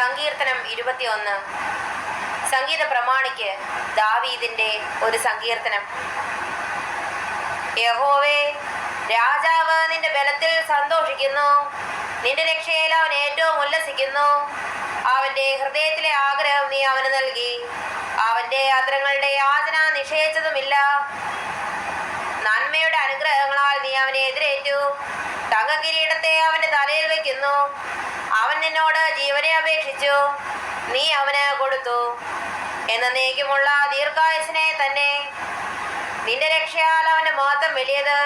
സങ്കീർത്തനം 21. സംഗീത പ്രമാണിക്ക് ദാവീദിന്റെ ഒരു സങ്കീർത്തനം. യഹോവേ, രാജാവ് നിന്റെ ബലത്തിൽ സന്തോഷിക്കുന്നു, നിന്റെ രക്ഷയിൽ അവൻ ഏറ്റവും ഉല്ലസിക്കുന്നു. അവന്റെ ഹൃദയത്തിലെ ആഗ്രഹം നീ അവന് നൽകി, അവന്റെ അധരങ്ങളുടെ യാചന നിഷേധിച്ചതുമില്ല. നന്മയുടെ അനുഗ്രഹങ്ങളാൽ നീ അവനെ എതിരേറ്റു, തങ്കകിരീടത്തെ അവന്റെ തലയിൽ വയ്ക്കുന്നു. അവൻ നിന്നോട് ജീവനെ അപേക്ഷിച്ചു, നീ അവന് കൊടുത്തു. എന്നേക്കുമുള്ള ദീർഘായുസിനെ തന്നെ. നിന്റെ രക്ഷയാൽ അവന്റെ മഹത്വം വലിയത്,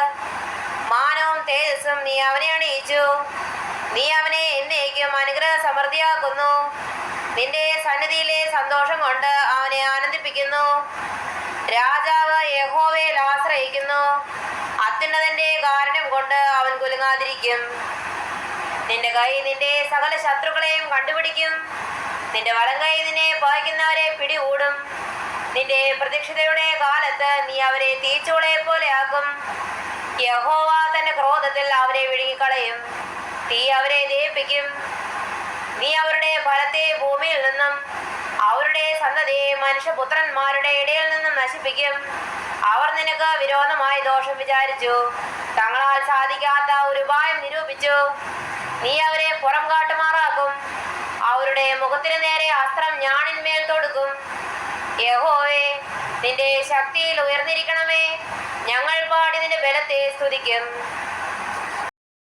മാനവും തേജസ്സും നീ അവനെ അണിയിച്ചു. നീ അവനെ എന്നേക്കും അനുഗ്രഹ സമൃദ്ധിയാക്കുന്നു. നിന്റെ സന്നിധിയിലെ സന്തോഷം കൊണ്ട് അവനെ ആനന്ദിപ്പിക്കുന്നു. രാജാവ് യഹോവയിൽ ആശ്രയിക്കുന്നു, അത്യുന്നതന്റെ കാരുണ്യം കൊണ്ട് അവൻ കുലുങ്ങാതിരിക്കും. നിന്റെ കൈ നിന്റെ സകല ശത്രുക്കളെയും കണ്ടുപിടിക്കും, നിന്റെ വലം കൈ നിന്നെ പായിക്കുന്നവരെ പിടികൂടും. നിന്റെ പ്രതീക്ഷിതയുടെ കാലത്ത് നീ അവരെ തീച്ചൂളയെ പോലെയാക്കും. യഹോവ തന്റെ ക്രോധത്തിൽ അവരെ വിഴുങ്ങിക്കളയും, തീ അവരെ ദഹിപ്പിക്കും. നീ അവരുടെ ഫലത്തെ ഭൂമിയിൽ നിന്നും അവരുടെ സന്തതിയെ മനുഷ്യപുത്രന്മാരുടെ ഇടയിൽ നിന്നും നശിപ്പിക്കും. അവർ നിനക്ക് വിരോധമായി ദോഷം വിചാരിച്ചു, തങ്ങളാൽ സാധിക്കാത്ത ഒരു ഉപായം നിരൂപിച്ചു. നീ അവരെ പുറം കാട്ടുമാറാക്കും, അവരുടെ മുഖത്തിന് നേരെ അസ്ത്രം ഞാണിന്മേൽ തൊടുക്കും. യഹോവേ, നിന്റെ ശക്തിയിൽ ഉയർന്നിരിക്കണമേ, ഞങ്ങൾ പാടി നിന്റെ ബലത്തെ സ്തുതിക്കും.